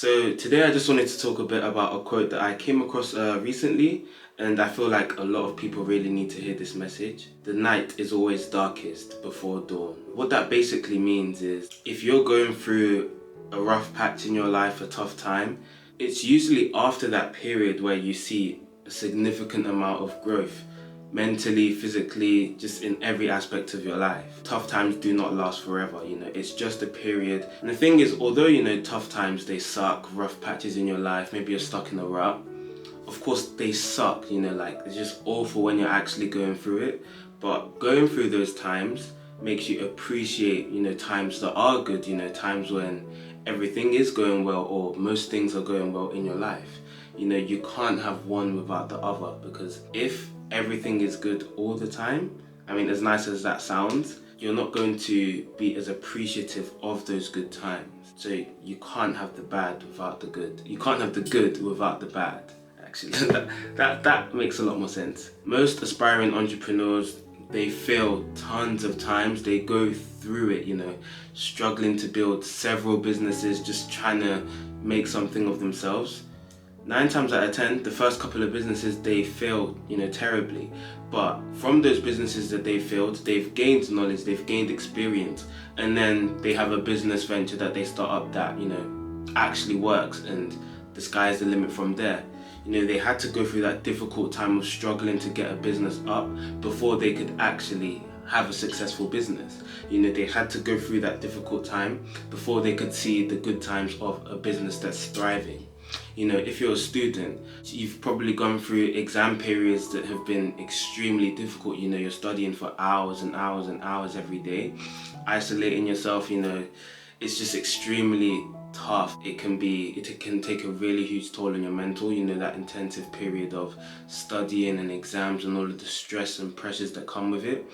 So today I just wanted to talk a bit about a quote that I came across recently, and I feel like a lot of people really need to hear this message. The night is always darkest before dawn. What that basically means is if you're going through a rough patch in your life, a tough time, it's usually after that period where you see a significant amount of growth. Mentally, physically, just in every aspect of your life. Tough times do not last forever, it's just a period. And the thing is, although, tough times, they suck, rough patches in your life, maybe you're stuck in a rut, of course they suck, it's just awful when you're actually going through it. But going through those times makes you appreciate, times that are good, times when everything is going well or most things are going well in your life. You can't have one without the other, because if everything is good all the time, as nice as that sounds, you're not going to be as appreciative of those good times. So you can't have the bad without the good. You can't have the good without the bad. Actually, that makes a lot more sense. Most aspiring entrepreneurs, they fail tons of times. They go through it, struggling to build several businesses, just trying to make something of themselves. 9 times out of 10, the first couple of businesses, they failed, terribly. But from those businesses that they failed, they've gained knowledge, they've gained experience, and then they have a business venture that they start up that, actually works, and the sky's the limit from there. They had to go through that difficult time of struggling to get a business up before they could actually have a successful business. They had to go through that difficult time before they could see the good times of a business that's thriving. If you're a student, you've probably gone through exam periods that have been extremely difficult. You're studying for hours and hours and hours every day, isolating yourself, it's just extremely tough. It can take a really huge toll on your mental, that intensive period of studying and exams and all of the stress and pressures that come with it.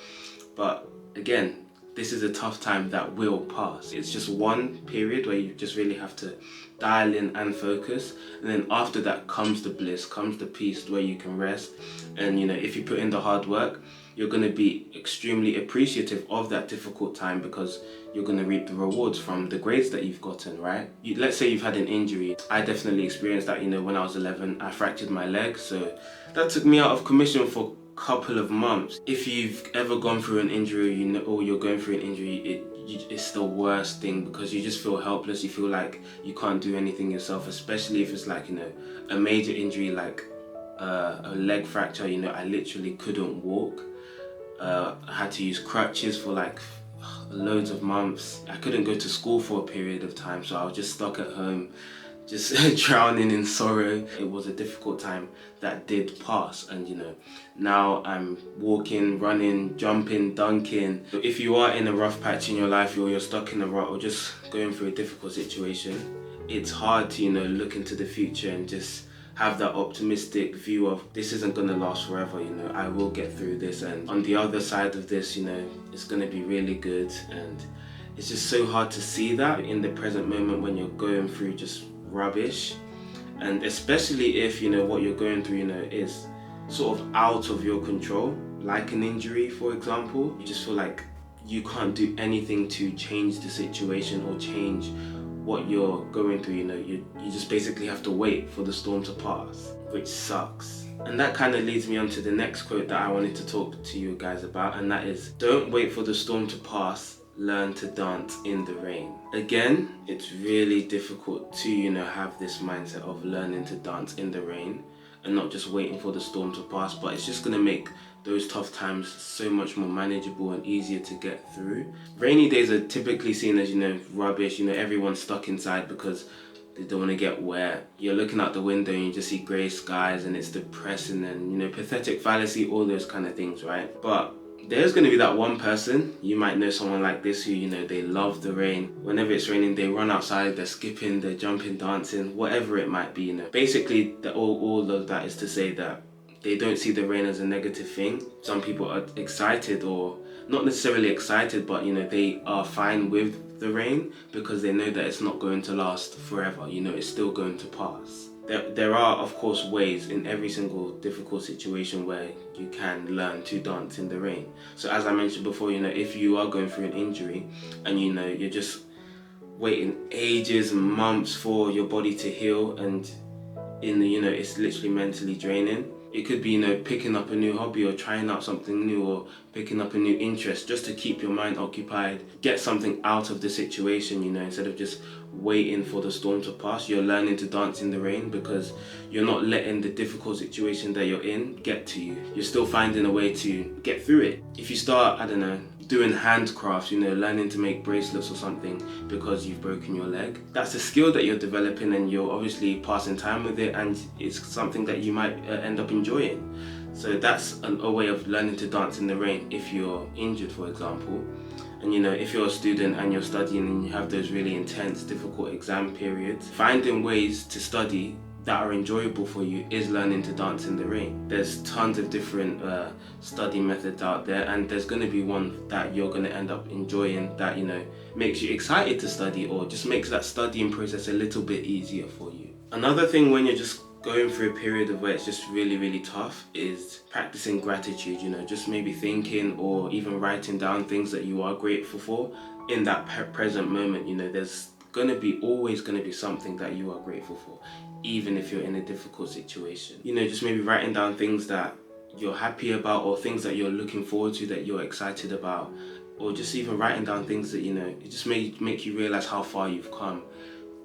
But again, this is a tough time that will pass. It's just one period where you just really have to dial in and focus, and then after that comes the bliss, comes the peace where you can rest. And if you put in the hard work, you're going to be extremely appreciative of that difficult time, because you're going to reap the rewards from the grades that you've gotten, right? Let's say you've had an injury. I definitely experienced that, when I was 11, I fractured my leg, so that took me out of commission for couple of months. If you've ever gone through an injury, or you're going through an injury, it's the worst thing, because you just feel helpless. You feel like you can't do anything yourself, especially if it's like, a major injury like a leg fracture. I literally couldn't walk. I had to use crutches for like loads of months. I couldn't go to school for a period of time, so I was just stuck at home, just drowning in sorrow. It was a difficult time that did pass, and now I'm walking, running, jumping, dunking. If you are in a rough patch in your life, or you're stuck in a rut, or just going through a difficult situation, it's hard to look into the future and just have that optimistic view of this isn't going to last forever. I will get through this, and on the other side of this, it's going to be really good. And it's just so hard to see that in the present moment when you're going through just rubbish, and especially if what you're going through is sort of out of your control, like an injury, for example. You just feel like you can't do anything to change the situation or change what you're going through. You just basically have to wait for the storm to pass, which sucks. And that kind of leads me on to the next quote that I wanted to talk to you guys about, and that is, don't wait for the storm to pass, learn to dance in the rain. Again, it's really difficult to have this mindset of learning to dance in the rain and not just waiting for the storm to pass, but it's just going to make those tough times so much more manageable and easier to get through. Rainy days are typically seen as rubbish. Everyone's stuck inside because they don't want to get wet. You're looking out the window and you just see grey skies, and it's depressing, and pathetic fallacy, all those kind of things, right? But there's going to be that one person, you might know someone like this, who they love the rain. Whenever it's raining, they run outside, they're skipping, they're jumping, dancing, whatever it might be. Basically, all of that is to say that they don't see the rain as a negative thing. Some people are excited, or not necessarily excited, but they are fine with the rain because they know that it's not going to last forever. It's still going to pass. There are, of course, ways in every single difficult situation where you can learn to dance in the rain. So as I mentioned before, if you are going through an injury and you're just waiting ages and months for your body to heal, and it's literally mentally draining. It could be, picking up a new hobby or trying out something new or picking up a new interest just to keep your mind occupied, get something out of the situation, instead of just waiting for the storm to pass. You're learning to dance in the rain because you're not letting the difficult situation that you're in get to you. You're still finding a way to get through it. If you start, doing handcrafts, learning to make bracelets or something because you've broken your leg, that's a skill that you're developing, and you're obviously passing time with it, and it's something that you might end up enjoying. So that's a way of learning to dance in the rain if you're injured, for example. And if you're a student and you're studying and you have those really intense, difficult exam periods, finding ways to study that are enjoyable for you is learning to dance in the rain. There's tons of different study methods out there, and there's going to be one that you're going to end up enjoying that makes you excited to study, or just makes that studying process a little bit easier for you. Another thing when you're just going through a period of where it's just really, really tough is practicing gratitude. Just maybe thinking or even writing down things that you are grateful for in that present moment. There's always gonna be something that you are grateful for, even if you're in a difficult situation. Just maybe writing down things that you're happy about, or things that you're looking forward to, that you're excited about, or just even writing down things that it just make you realize how far you've come.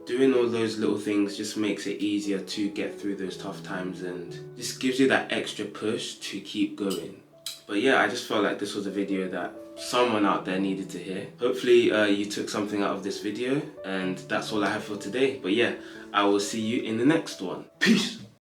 Doing all those little things just makes it easier to get through those tough times, and just gives you that extra push to keep going. But yeah, I just felt like this was a video that someone out there needed to hear. Hopefully you took something out of this video, and that's all I have for today. But yeah, I will see you in the next one. Peace!